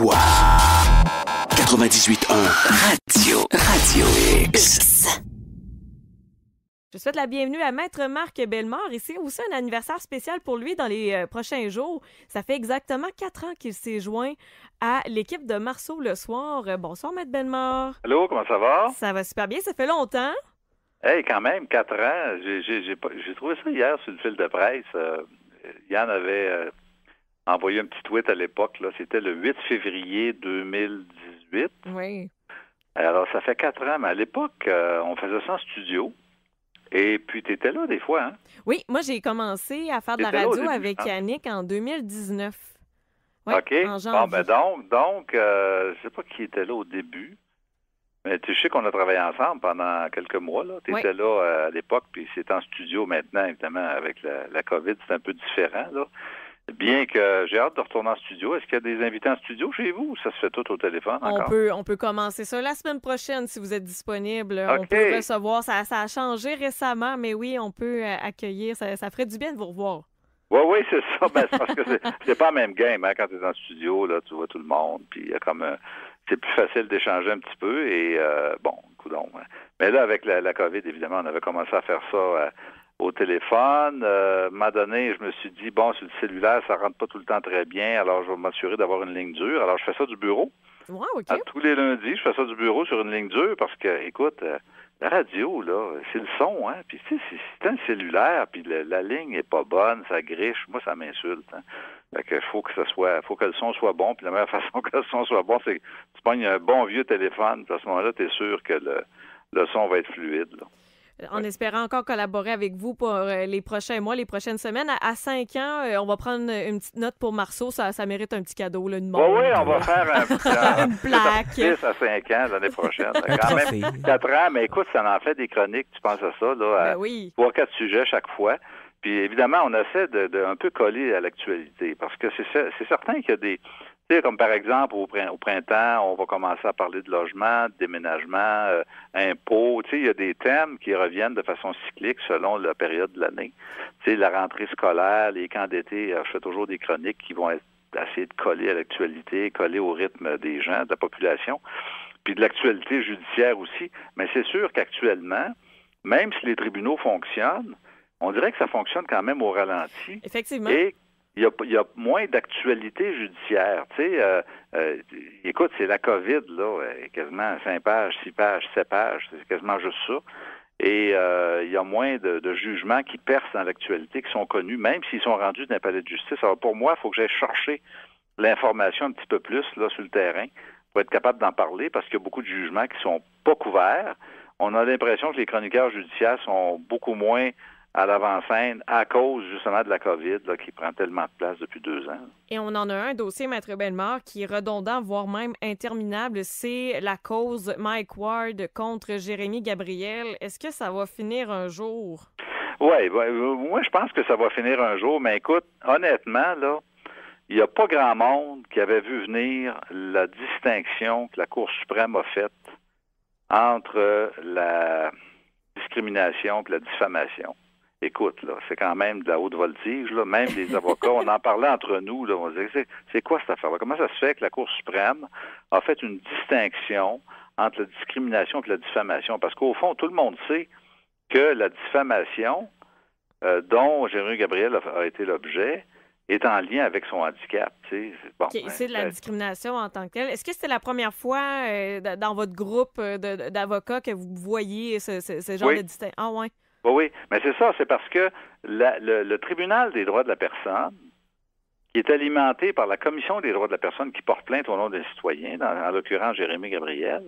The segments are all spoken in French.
soi. 98.1 Radio X. Je souhaite la bienvenue à Maître Marc Bellemare. Et c'est aussi un anniversaire spécial pour lui dans les prochains jours. Ça fait exactement 4 ans qu'il s'est joint à l'équipe de Marceau le soir. Bonsoir, Maître Bellemare. Allô, comment ça va? Ça va super bien, ça fait longtemps. Hey, quand même, 4 ans. J'ai trouvé ça hier sur le fil de presse. Yann avait envoyé un petit tweet à l'époque. Là. C'était le 8 février 2018. Oui. Alors, ça fait 4 ans, mais à l'époque, on faisait ça en studio. Et puis, tu étais là des fois, hein? Oui, moi, j'ai commencé à faire de la T'étais là au radio début, avec hein? Yannick en 2019. Ouais, OK. en janvier. Bon, ben donc, je sais pas qui était là au début, mais tu sais qu'on a travaillé ensemble pendant quelques mois, là. Tu étais là à l'époque, puis c'est en studio maintenant, évidemment, avec la COVID, c'est un peu différent, là. Bien que j'ai hâte de retourner en studio. Est-ce qu'il y a des invités en studio chez vous ou ça se fait tout au téléphone encore? On peut commencer ça la semaine prochaine si vous êtes disponible. OK. On peut recevoir. Ça a changé récemment, mais oui, on peut accueillir. Ça ferait du bien de vous revoir. Oui, c'est ça. Ben, c'est parce que c'est pas la même game, hein, quand tu es en studio, là, tu vois tout le monde, puis il y a comme c'est plus facile d'échanger un petit peu et bon, coudonc. Hein. Mais là, avec la COVID, évidemment, on avait commencé à faire ça au téléphone. À un moment donné, je me suis dit, bon, sur le cellulaire, ça rentre pas tout le temps très bien, alors je vais m'assurer d'avoir une ligne dure. Alors, je fais ça du bureau. Wow, OK. Tous les lundis, je fais ça du bureau sur une ligne dure parce que, écoute, la radio, là, c'est le son, hein. Puis, tu sais, c'est un cellulaire, puis la ligne est pas bonne, ça griche. Moi, ça m'insulte, hein. Fait que faut que le son soit bon. Puis la meilleure façon que le son soit bon, c'est que tu pognes un bon vieux téléphone. Puis à ce moment-là, tu es sûr que le son va être fluide, là. En espérant encore collaborer avec vous pour les prochains mois, les prochaines semaines. À 5 ans, on va prendre une petite note pour Marceau. Ça mérite un petit cadeau, là, une montre. Oui, on va faire une plaque. 10 à 5 ans l'année prochaine. Quand même 4 ans, mais écoute, ça en fait des chroniques, tu penses à ça, là, à 3-4 sujets chaque fois. Puis évidemment, on essaie de un peu coller à l'actualité parce que c'est certain qu'il y a des... Tu sais, comme par exemple, au printemps, on va commencer à parler de logement, de déménagement, impôts. Tu sais, il y a des thèmes qui reviennent de façon cyclique selon la période de l'année. Tu sais, la rentrée scolaire, les camps d'été, je fais toujours des chroniques qui vont essayer de coller à l'actualité, coller au rythme des gens, de la population, puis de l'actualité judiciaire aussi. Mais c'est sûr qu'actuellement, même si les tribunaux fonctionnent, on dirait que ça fonctionne quand même au ralenti. Effectivement. Et il y a moins d'actualité judiciaire. Tu sais, écoute, c'est la COVID, là, quasiment 5 pages, 6 pages, 7 pages, c'est quasiment juste ça. Et il y a moins de jugements qui percent dans l'actualité, qui sont connus, même s'ils sont rendus d'un palais de justice. Alors pour moi, il faut que j'aille chercher l'information un petit peu plus là sur le terrain pour être capable d'en parler, parce qu'il y a beaucoup de jugements qui sont pas couverts. On a l'impression que les chroniqueurs judiciaires sont beaucoup moins à l'avant-scène à cause justement de la COVID là, qui prend tellement de place depuis 2 ans. Et on en a un dossier, Maître Bellemare, qui est redondant, voire même interminable. C'est la cause Mike Ward contre Jérémy Gabriel. Est-ce que ça va finir un jour? Oui, moi je pense que ça va finir un jour, mais écoute, honnêtement, là, il n'y a pas grand monde qui avait vu venir la distinction que la Cour suprême a faite entre la discrimination et la diffamation. Écoute, là, c'est quand même de la haute voltige, là. Même les avocats, on en parlait entre nous, là, on disait, c'est quoi cette affaire-là? Comment ça se fait que la Cour suprême a fait une distinction entre la discrimination et la diffamation? Parce qu'au fond, tout le monde sait que la diffamation dont Jérémy Gabriel a été l'objet est en lien avec son handicap. Tu sais. Bon, c'est de la discrimination en tant que telle. Est-ce que c'était la première fois dans votre groupe d'avocats que vous voyez ce genre de distinction? Ah ouais. Oui, mais c'est ça, c'est parce que le tribunal des droits de la personne, qui est alimenté par la Commission des droits de la personne qui porte plainte au nom des citoyens, en l'occurrence Jérémy Gabriel,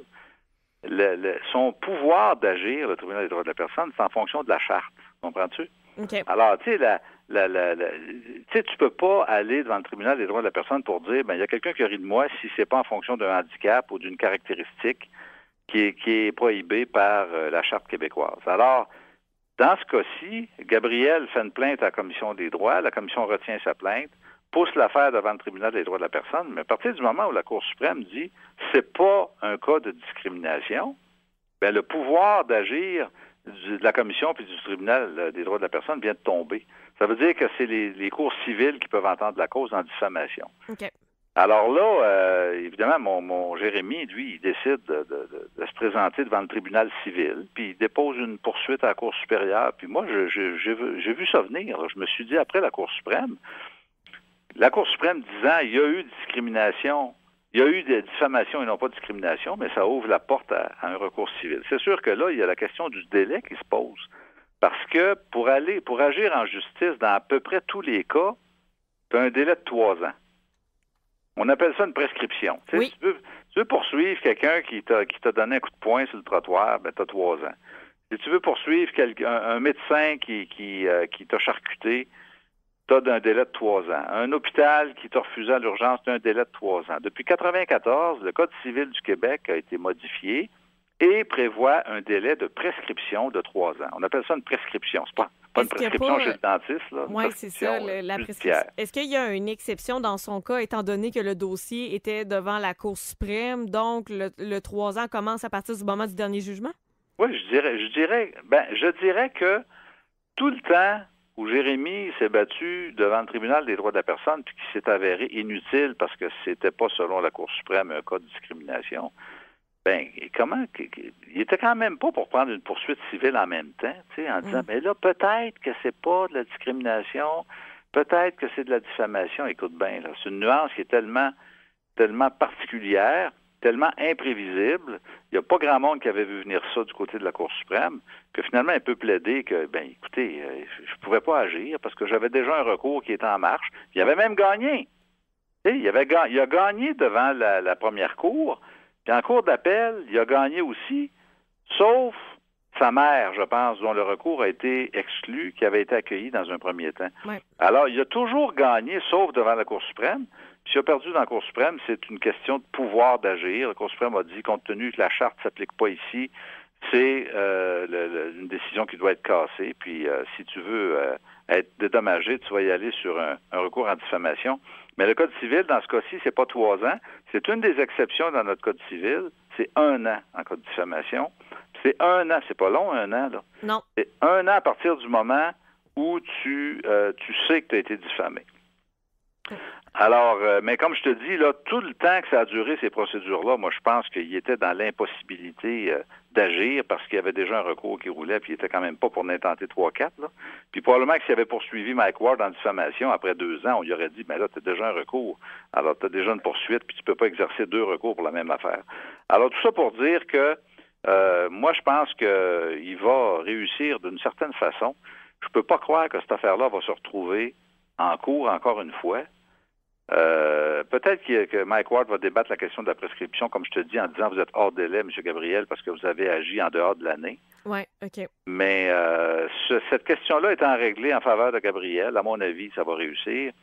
son pouvoir d'agir, le tribunal des droits de la personne, c'est en fonction de la charte. Comprends-tu? Okay. Alors, tu sais, tu peux pas aller devant le tribunal des droits de la personne pour dire, ben il y a quelqu'un qui rit de moi si c'est pas en fonction d'un handicap ou d'une caractéristique qui est prohibée par la charte québécoise. Alors, dans ce cas-ci, Gabriel fait une plainte à la Commission des droits, la Commission retient sa plainte, pousse l'affaire devant le tribunal des droits de la personne, mais à partir du moment où la Cour suprême dit c'est pas un cas de discrimination, ben le pouvoir d'agir de la Commission puis du tribunal des droits de la personne vient de tomber. Ça veut dire que c'est les cours civils qui peuvent entendre la cause en diffamation. Okay. Alors là, évidemment, mon Jérémy, lui, il décide de se présenter devant le tribunal civil, puis il dépose une poursuite à la Cour supérieure. Puis moi, j'ai vu ça venir. Là. Je me suis dit, après la Cour suprême, la Cour suprême disant il y a eu diffamation, il y a eu des diffamations et non pas de discrimination, mais ça ouvre la porte à un recours civil. C'est sûr que là, il y a la question du délai qui se pose. Parce que pour agir en justice dans à peu près tous les cas, tu as un délai de 3 ans. On appelle ça une prescription. Oui. Si tu veux poursuivre quelqu'un qui t'a donné un coup de poing sur le trottoir, ben tu as 3 ans. Si tu veux poursuivre un médecin qui t'a charcuté, tu as un délai de 3 ans. Un hôpital qui t'a refusé à l'urgence, tu as un délai de 3 ans. Depuis 1994, le Code civil du Québec a été modifié et prévoit un délai de prescription de 3 ans. On appelle ça une prescription. C'est pas une prescription chez le dentiste. Oui, c'est ça, la prescription. Est-ce qu'il y a une exception dans son cas, étant donné que le dossier était devant la Cour suprême, donc le 3 ans commence à partir du moment du dernier jugement? Oui, je dirais que tout le temps où Jérémy s'est battu devant le tribunal des droits de la personne puis qui s'est avéré inutile parce que c'était pas selon la Cour suprême un cas de discrimination, il était quand même pas pour prendre une poursuite civile en même temps, en disant, mais là, peut-être que c'est pas de la discrimination, peut-être que c'est de la diffamation. Écoute bien, là, c'est une nuance qui est tellement particulière, tellement imprévisible. Il n'y a pas grand monde qui avait vu venir ça du côté de la Cour suprême, que finalement, il peut plaider que, écoutez, je pouvais pas agir parce que j'avais déjà un recours qui était en marche. Il avait même gagné. Il a gagné devant la première cour. Puis en cour d'appel, il a gagné aussi, sauf sa mère, je pense, dont le recours a été exclu, qui avait été accueilli dans un premier temps. Ouais. Alors, il a toujours gagné, sauf devant la Cour suprême. Puis s'il a perdu dans la Cour suprême, c'est une question de pouvoir d'agir. La Cour suprême a dit, compte tenu que la charte ne s'applique pas ici, c'est une décision qui doit être cassée. Puis si tu veux être dédommagé, tu vas y aller sur un recours en diffamation. Mais le Code civil, dans ce cas-ci, c'est pas 3 ans. C'est une des exceptions dans notre Code civil. C'est 1 an en cas de diffamation. C'est 1 an. C'est pas long, 1 an, là. Non. C'est 1 an à partir du moment où tu sais que tu as été diffamé. Alors, mais comme je te dis, là, tout le temps que ça a duré, ces procédures-là, moi, je pense qu'il était dans l'impossibilité d'agir parce qu'il y avait déjà un recours qui roulait, puis il était quand même pas pour n'intenter 3-4, là. Puis probablement que s'il avait poursuivi Mike Ward en diffamation après 2 ans, on lui aurait dit, mais là, tu as déjà un recours. Alors, tu as déjà une poursuite, puis tu peux pas exercer 2 recours pour la même affaire. Alors, tout ça pour dire que moi, je pense qu'il va réussir d'une certaine façon. Je peux pas croire que cette affaire-là va se retrouver en cours encore une fois. Peut-être que Mike Ward va débattre la question de la prescription, comme je te dis, en disant vous êtes hors délai, M. Gabriel, parce que vous avez agi en dehors de l'année. Oui, OK. Mais cette question-là étant réglée en faveur de Gabriel, à mon avis, ça va réussir.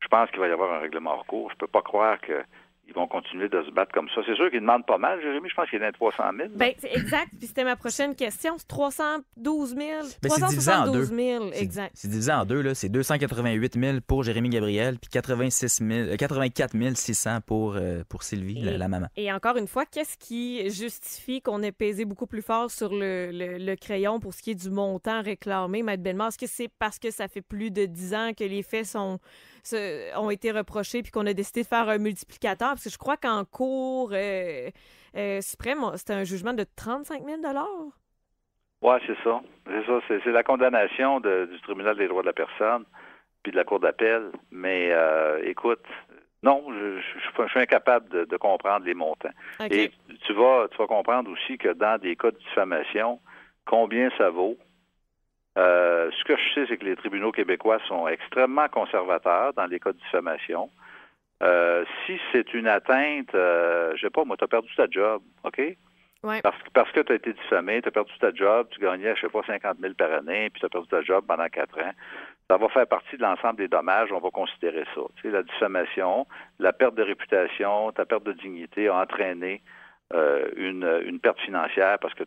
Je pense qu'il va y avoir un règlement hors cours. Je peux pas croire qu'ils vont continuer de se battre comme ça. C'est sûr qu'ils demandent pas mal, Jérémy. Je pense qu'il est dans 300 000. Bien, c'est exact. Puis c'était ma prochaine question. C'est 312 000. Ben, c'est divisé en deux. 000, exact. C'est divisé en deux, là. C'est 288 000 pour Jérémy Gabriel, puis 84 600 pour Sylvie, la maman. Et encore une fois, qu'est-ce qui justifie qu'on ait pesé beaucoup plus fort sur le crayon pour ce qui est du montant réclamé, Maître Bellemare? Est-ce que c'est parce que ça fait plus de 10 ans que les faits ont été reprochés puis qu'on a décidé de faire un multiplicateur? Parce que je crois qu'en cour suprême, c'était un jugement de 35 000 $. Oui, c'est ça. C'est la condamnation du tribunal des droits de la personne puis de la cour d'appel. Mais écoute, non, je suis incapable de comprendre les montants. Okay. Et tu vas comprendre aussi que dans des cas de diffamation, combien ça vaut? Ce que je sais, c'est que les tribunaux québécois sont extrêmement conservateurs dans les cas de diffamation. Si c'est une atteinte, je sais pas, moi, tu as perdu ta job, OK? Ouais. Parce que tu as été diffamé, tu as perdu ta job, tu gagnais, je sais pas, 50 000 par année, puis tu as perdu ta job pendant 4 ans. Ça va faire partie de l'ensemble des dommages, on va considérer ça. Tu sais, la diffamation, la perte de réputation, ta perte de dignité a entraîné une perte financière parce que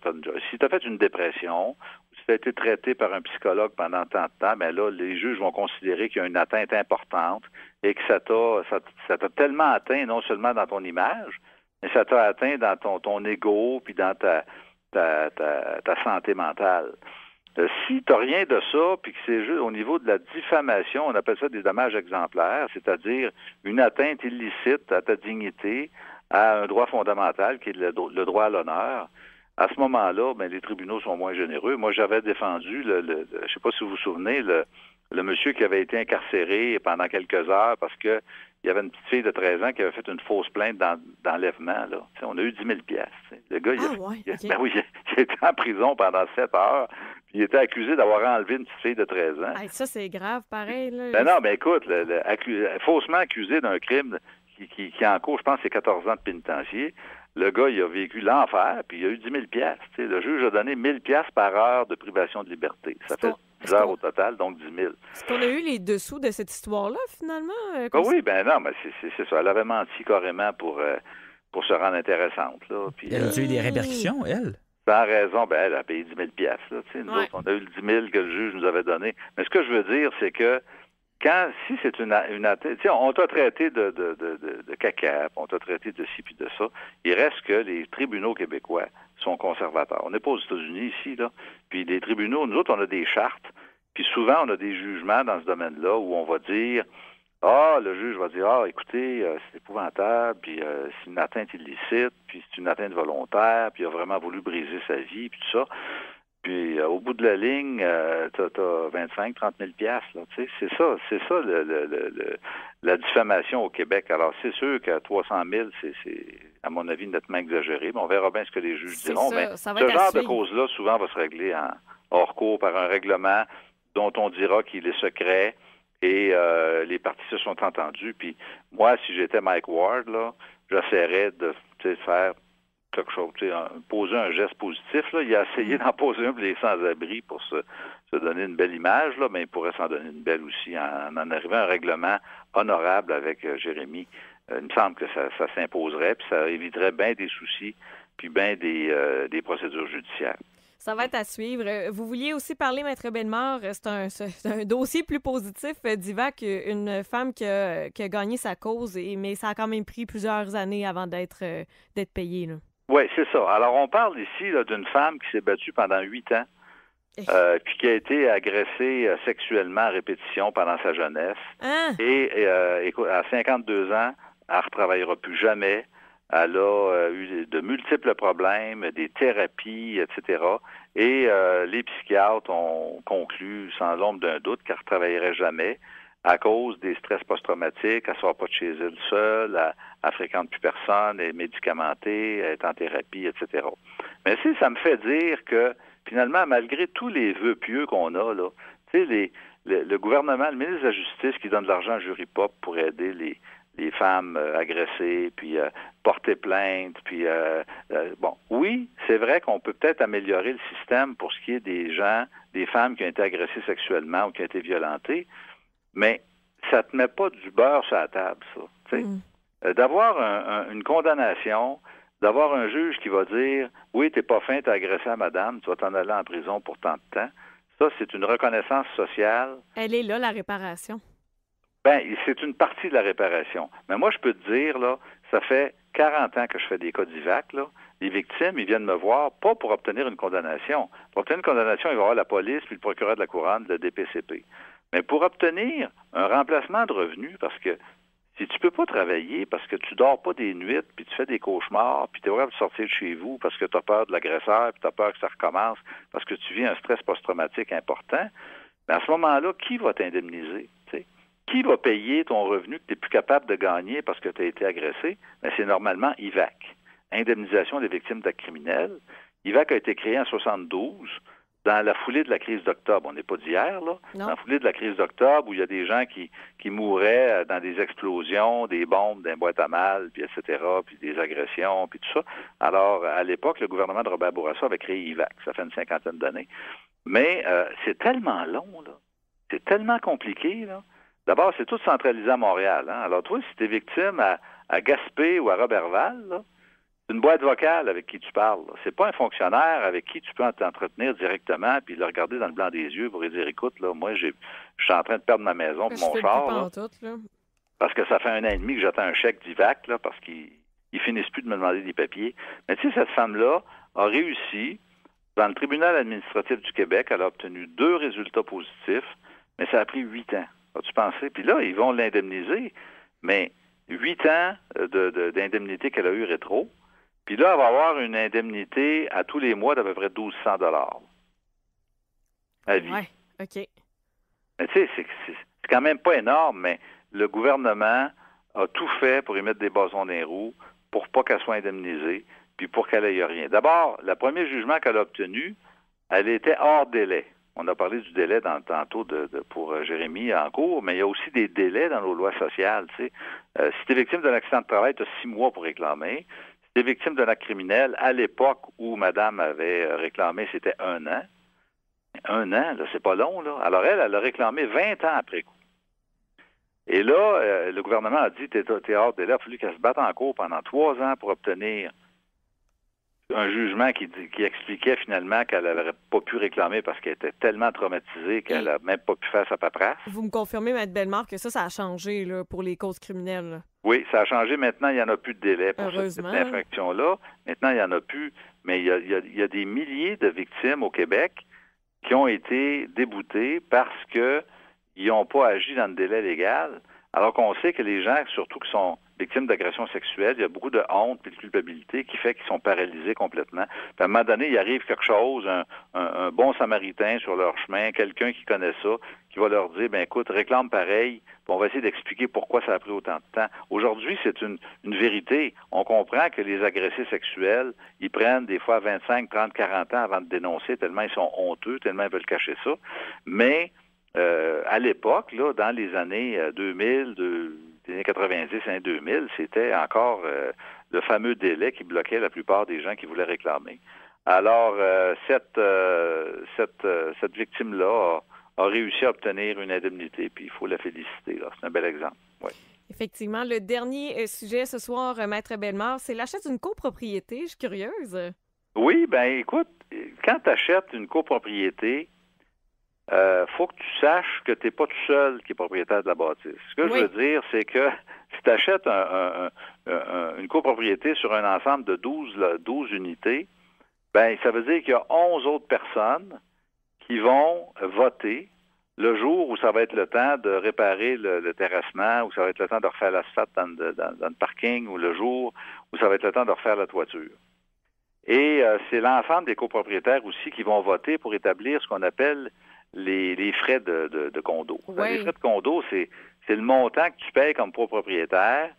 si tu as fait une dépression, si tu as été traité par un psychologue pendant tant de temps, bien là, les juges vont considérer qu'il y a une atteinte importante et que ça t'a tellement atteint, non seulement dans ton image, mais ça t'a atteint dans ton ego puis dans ta santé mentale. Si tu n'as rien de ça, puis que c'est juste au niveau de la diffamation, on appelle ça des dommages exemplaires, c'est-à-dire une atteinte illicite à ta dignité, à un droit fondamental qui est le droit à l'honneur, à ce moment-là, les tribunaux sont moins généreux. Moi, j'avais défendu, je sais pas si vous vous souvenez, le monsieur qui avait été incarcéré pendant quelques heures parce que il y avait une petite fille de 13 ans qui avait fait une fausse plainte d'enlèvement. Là. T'sais, on a eu 10 000 piastres. Le gars, il était en prison pendant 7 heures. Puis il était accusé d'avoir enlevé une petite fille de 13 ans. Hey, ça, c'est grave, pareil. Là. Non, écoute, faussement accusé d'un crime qui en cours, je pense, c'est 14 ans de pénitencier. Le gars, il a vécu l'enfer, puis il a eu 10 000 piastres. Le juge a donné 1 000 piastres par heure de privation de liberté. Ça fait 10 heures au total, donc 10 000. Est-ce qu'on a eu les dessous de cette histoire-là, finalement? Oui, c'est ça. Elle avait menti carrément pour se rendre intéressante. Là. Puis, elle a eu des répercussions, elle? Sans raison, elle a payé 10 000 piastres. Nous autres, on a eu le 10 000 que le juge nous avait donné. Mais ce que je veux dire, c'est que si c'est une atteinte, on t'a traité de caca, on t'a traité de ci puis de ça, il reste que les tribunaux québécois sont conservateurs. On n'est pas aux États-Unis ici, là. Puis les tribunaux, nous autres, on a des chartes, puis souvent, on a des jugements dans ce domaine-là où on va dire, le juge va dire, écoutez, c'est épouvantable, puis c'est une atteinte illicite, puis c'est une atteinte volontaire, puis il a vraiment voulu briser sa vie, puis tout ça. Puis au bout de la ligne, t'as 25, 30 000 piastres, là, tu sais, c'est ça la diffamation au Québec. Alors c'est sûr qu'à 300 000, c'est à mon avis nettement exagéré, mais on verra bien ce que les juges diront. Mais ce genre de cause-là, souvent, va se régler en hors cours par un règlement dont on dira qu'il est secret et les parties se sont entendues. Puis moi, si j'étais Mike Ward, là, j'essaierais de faire quelque chose, poser un geste positif. Là. Il a essayé d'en poser un pour les sans-abri pour se donner une belle image, là, mais il pourrait s'en donner une belle aussi en arrivant à un règlement honorable avec Jérémy. Il me semble que ça s'imposerait, puis ça éviterait bien des soucis, puis bien des procédures judiciaires. Ça va être à suivre. Vous vouliez aussi parler, Maître Bellemare, c'est un dossier plus positif d'Ivac, une femme qui a gagné sa cause, mais ça a quand même pris plusieurs années avant d'être payée, là. Oui, c'est ça. Alors, on parle ici là, d'une femme qui s'est battue pendant 8 ans, puis qui a été agressée sexuellement à répétition pendant sa jeunesse. Et à 52 ans, elle ne retravaillera plus jamais. Elle a eu de multiples problèmes, des thérapies, etc. Et les psychiatres ont conclu, sans l'ombre d'un doute, qu'elle ne retravaillerait jamais à cause des stress post-traumatiques. Elle ne sort pas de chez elle seule, elle ne fréquente plus personne, elle est médicamentée, elle est en thérapie, etc. Mais ça me fait dire que, finalement, malgré tous les vœux pieux qu'on a, là, tu sais, le gouvernement, le ministre de la Justice qui donne de l'argent à Jury Pop pour aider les femmes agressées, puis porter plainte, puis oui, c'est vrai qu'on peut peut-être améliorer le système pour ce qui est des femmes qui ont été agressées sexuellement ou qui ont été violentées, mais ça te met pas du beurre sur la table, ça. D'avoir une condamnation, d'avoir un juge qui va dire « Oui, t'es pas fin, t'as agressé à madame, tu vas t'en aller en prison pour tant de temps », ça, c'est une reconnaissance sociale. Elle est là, la réparation. C'est une partie de la réparation. Mais moi, je peux te dire, là, ça fait 40 ans que je fais des cas d'IVAC, là. Les victimes, ils viennent me voir, pas pour obtenir une condamnation. Pour obtenir une condamnation, il va y avoir la police, puis le procureur de la Couronne, le DPCP. Mais pour obtenir un remplacement de revenus, parce que si tu peux pas travailler, parce que tu dors pas des nuits, puis tu fais des cauchemars, puis tu es capable de sortir de chez vous parce que tu as peur de l'agresseur, puis tu as peur que ça recommence, parce que tu vis un stress post-traumatique important, à ce moment-là, qui va t'indemniser? T'sais? Qui va payer ton revenu que tu n'es plus capable de gagner parce que tu as été agressé? C'est normalement IVAC, Indemnisation des victimes d'actes criminels. IVAC a été créé en 1972. Dans la foulée de la crise d'octobre, on n'est pas d'hier, là. Non. Dans la foulée de la crise d'octobre, où il y a des gens qui mouraient dans des explosions, des bombes, des boîtes à mal, puis etc., puis des agressions, puis tout ça. Alors, à l'époque, le gouvernement de Robert Bourassa avait créé IVAC. Ça fait une 50aine d'années. Mais c'est tellement long, là. C'est tellement compliqué, là. D'abord, c'est tout centralisé à Montréal. Hein? Alors, toi, si tu es victime à Gaspé ou à Robertval, là, c'est une boîte vocale avec qui tu parles. Là. C'est pas un fonctionnaire avec qui tu peux t'entretenir directement puis le regarder dans le blanc des yeux pour lui dire, écoute, là, moi, je suis en train de perdre ma maison pour mon char. Là, parce que ça fait 1 an et demi que j'attends un chèque d'IVAC, là, parce qu'ils finissent plus de me demander des papiers. Mais tu sais, cette femme-là a réussi Dans le tribunal administratif du Québec, elle a obtenu 2 résultats positifs, mais ça a pris 8 ans. As-tu pensé? Puis là, ils vont l'indemniser, mais 8 ans d'indemnité qu'elle a eu rétro. Puis là, elle va avoir une indemnité à tous les mois d'à peu près 1 200 à vie. Ouais, OK. Mais tu sais, c'est quand même pas énorme, mais le gouvernement a tout fait pour y mettre des bâtons dans les roues, pour pas qu'elle soit indemnisée, puis pour qu'elle ait rien. D'abord, le premier jugement qu'elle a obtenu, elle était hors délai. On a parlé du délai tantôt pour Jérémy en cours, mais il y a aussi des délais dans nos lois sociales. Tu sais. Si tu es victime d'un accident de travail, tu as 6 mois pour réclamer. Si tu es victime d'un acte criminel, à l'époque où madame avait réclamé, c'était 1 an. 1 an, là, c'est pas long, là. Alors elle a réclamé 20 ans après coup. Et là, le gouvernement a dit, t'es hors délai, il a fallu qu'elle se batte en cours pendant 3 ans pour obtenir un jugement qui expliquait finalement qu'elle n'aurait pas pu réclamer parce qu'elle était tellement traumatisée qu'elle n'a même pas pu faire sa paperasse. Vous me confirmez, Maître Bellemare, que ça a changé là, pour les causes criminelles? Là. Oui, ça a changé. Maintenant, il n'y en a plus de délai pour cette infraction-là. Maintenant, il n'y en a plus. Mais il y a des milliers de victimes au Québec qui ont été déboutées parce qu'ils n'ont pas agi dans le délai légal. Alors qu'on sait que les gens, surtout qui sont victimes d'agressions sexuelles, il y a beaucoup de honte et de culpabilité qui fait qu'ils sont paralysés complètement. Puis à un moment donné, il arrive quelque chose, un bon samaritain sur leur chemin, quelqu'un qui connaît ça, qui va leur dire, ben écoute, réclame pareil, puis on va essayer d'expliquer pourquoi ça a pris autant de temps. Aujourd'hui, c'est une vérité. On comprend que les agressés sexuels, ils prennent des fois 25, 30, 40 ans avant de dénoncer, tellement ils sont honteux, tellement ils veulent cacher ça. Mais à l'époque, là, dans les années 2000, les années 90, années 2000, c'était encore le fameux délai qui bloquait la plupart des gens qui voulaient réclamer. Alors, cette victime-là a réussi à obtenir une indemnité, puis il faut la féliciter. Là. C'est un bel exemple. Oui. Effectivement. Le dernier sujet ce soir, Maître Bellemare, c'est l'achat d'une copropriété. Je suis curieuse. Oui, bien, écoute, quand tu achètes une copropriété, faut que tu saches que tu n'es pas tout seul qui est propriétaire de la bâtisse. Ce que je veux dire, c'est que si tu achètes une copropriété sur un ensemble de 12 unités, ben ça veut dire qu'il y a 11 autres personnes qui vont voter le jour où ça va être le temps de réparer le terrassement, où ça va être le temps de refaire l'asphalte dans le parking, ou le jour où ça va être le temps de refaire la toiture. Et c'est l'ensemble des copropriétaires aussi qui vont voter pour établir ce qu'on appelle les frais de condo. Oui. Les frais de condo, c'est le montant que tu payes comme copropriétaire.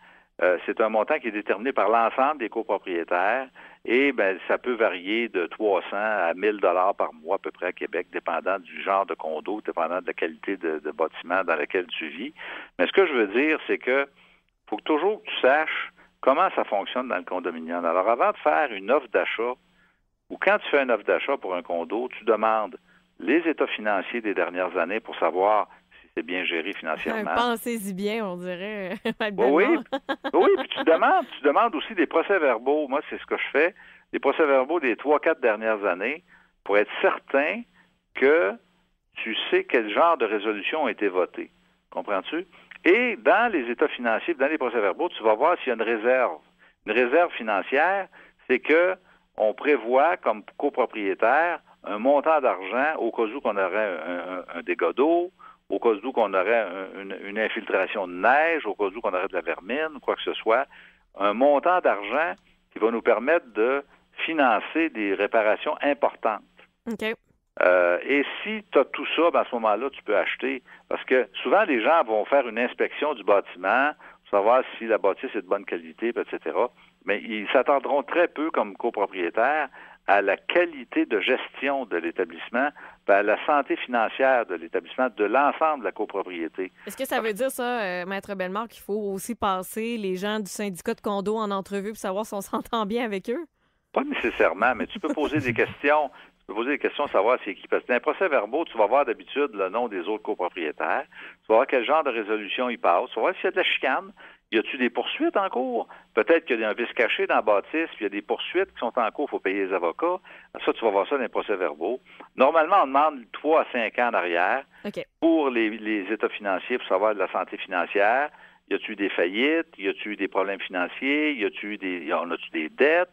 C'est un montant qui est déterminé par l'ensemble des copropriétaires et ben ça peut varier de 300 à 1000 $ par mois à peu près à Québec, dépendant du genre de condo, dépendant de la qualité de bâtiment dans lequel tu vis. Mais ce que je veux dire, c'est que faut toujours que tu saches comment ça fonctionne dans le condominium. Alors avant de faire une offre d'achat, ou quand tu fais une offre d'achat pour un condo, tu demandes les états financiers des dernières années pour savoir si c'est bien géré financièrement. Pensez-y bien, on dirait. Oui, puis tu demandes aussi des procès-verbaux. Moi, c'est ce que je fais, des procès-verbaux des 3-4 dernières années pour être certain que tu sais quel genre de résolution a été votée. Comprends-tu? Et dans les états financiers, dans les procès-verbaux, tu vas voir s'il y a une réserve. Une réserve financière, c'est que on prévoit comme copropriétaire un montant d'argent au cas où qu'on aurait un dégât d'eau, au cas où qu'on aurait une infiltration de neige, au cas où qu'on aurait de la vermine, quoi que ce soit, un montant d'argent qui va nous permettre de financer des réparations importantes. OK. Et si tu as tout ça, ben à ce moment-là, tu peux acheter. Parce que souvent, les gens vont faire une inspection du bâtiment, savoir si la bâtisse est de bonne qualité, etc. Mais ils s'attendront très peu comme copropriétaires à la qualité de gestion de l'établissement, à la santé financière de l'établissement, de l'ensemble de la copropriété. Est-ce que ça veut dire ça, Maître Bellemare, qu'il faut aussi passer les gens du syndicat de condo en entrevue pour savoir si on s'entend bien avec eux? Pas nécessairement, mais tu peux poser des questions. Tu peux poser des questions, savoir c'est qui. Parce que dans les procès-verbaux, tu vas voir d'habitude le nom des autres copropriétaires. Tu vas voir quel genre de résolution ils passent. Tu vas voir s'il y a de la chicane. Y a-t-il des poursuites en cours? Peut-être qu'il y a un vice caché dans la bâtisse, puis il y a des poursuites qui sont en cours, il faut payer les avocats. Ça, tu vas voir ça dans les procès-verbaux. Normalement, on demande 3 à 5 ans en arrière pour les états financiers, pour savoir de la santé financière. Y a-t-il eu des faillites? Y a-t-il eu des problèmes financiers? On a-tu des dettes?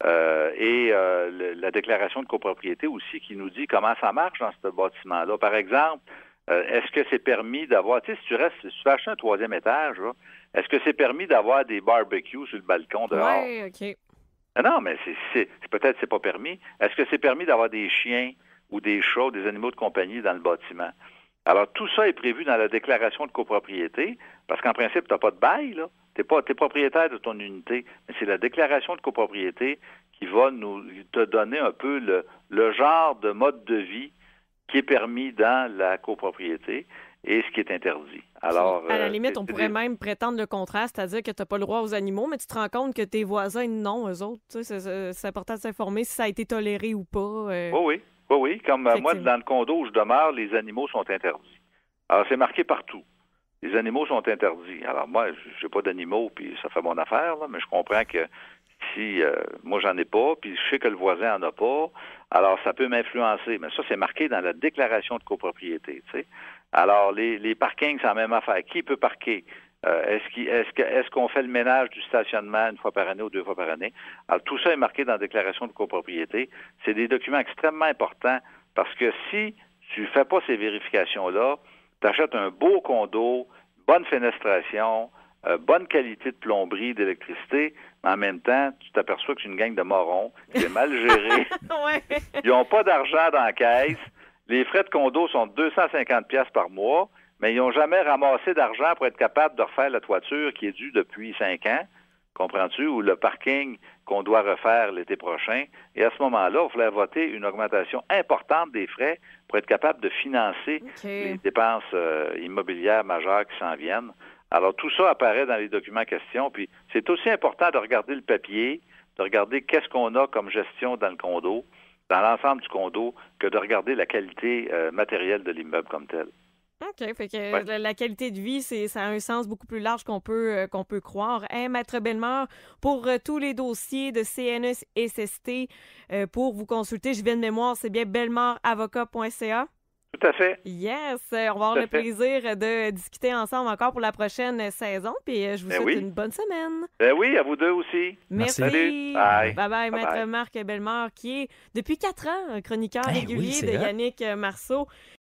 et la déclaration de copropriété aussi qui nous dit comment ça marche dans ce bâtiment-là. Par exemple, est-ce que c'est permis d'avoir, si tu veux acheter un 3e étage, là, est-ce que c'est permis d'avoir des barbecues sur le balcon dehors? Oui, OK. Non, mais peut-être c'est pas permis. Est-ce que c'est permis d'avoir des chiens ou des chats ou des animaux de compagnie dans le bâtiment? Alors, tout ça est prévu dans la déclaration de copropriété, parce qu'en principe, tu n'as pas de bail, là. Tu es propriétaire de ton unité, mais c'est la déclaration de copropriété qui va te donner un peu le genre de mode de vie qui est permis dans la copropriété et ce qui est interdit. Alors, à la limite, on pourrait même prétendre le contraire, c'est-à-dire que tu n'as pas le droit aux animaux, mais tu te rends compte que tes voisins, non, eux autres. C'est important de s'informer si ça a été toléré ou pas. Oui. Comme moi, dans le condo où je demeure, les animaux sont interdits. Alors, c'est marqué partout. Les animaux sont interdits. Alors, moi, j'ai pas d'animaux, puis ça fait mon affaire, là, mais je comprends que si moi, j'en ai pas, puis je sais que le voisin en a pas, alors ça peut m'influencer. Mais ça, c'est marqué dans la déclaration de copropriété, tu sais. Alors, les parkings, c'est la même affaire. Qui peut parquer? Est-ce qu'on fait le ménage du stationnement une fois par année ou 2 fois par année? Alors, tout ça est marqué dans la déclaration de copropriété. C'est des documents extrêmement importants parce que si tu ne fais pas ces vérifications-là, tu achètes un beau condo, bonne fenestration, bonne qualité de plomberie, d'électricité, mais en même temps, tu t'aperçois que c'est une gang de morons, qui est mal géré. Ouais. Ils n'ont pas d'argent dans la caisse. Les frais de condo sont de 250$ par mois, mais ils n'ont jamais ramassé d'argent pour être capable de refaire la toiture qui est due depuis 5 ans, comprends-tu, ou le parking qu'on doit refaire l'été prochain. Et à ce moment-là, il fallait voter une augmentation importante des frais pour être capable de financer les dépenses immobilières majeures qui s'en viennent. Alors, tout ça apparaît dans les documents questions. Puis, c'est aussi important de regarder le papier, de regarder qu'est-ce qu'on a comme gestion dans le condo, dans l'ensemble du condo, que de regarder la qualité matérielle de l'immeuble comme tel. OK, fait que la qualité de vie, ça a un sens beaucoup plus large qu'on peut croire. Maître Bellemare, pour tous les dossiers de CNESST, pour vous consulter, je viens de mémoire, c'est bien bellemaravocat.ca. Tout à fait. Yes! On va avoir le plaisir de discuter ensemble encore pour la prochaine saison. Puis je vous souhaite une bonne semaine. Oui, à vous deux aussi. Merci. Salut. Bye-bye, Maître Marc Bellemare, qui est depuis 4 ans un chroniqueur régulier de Yannick Marceau.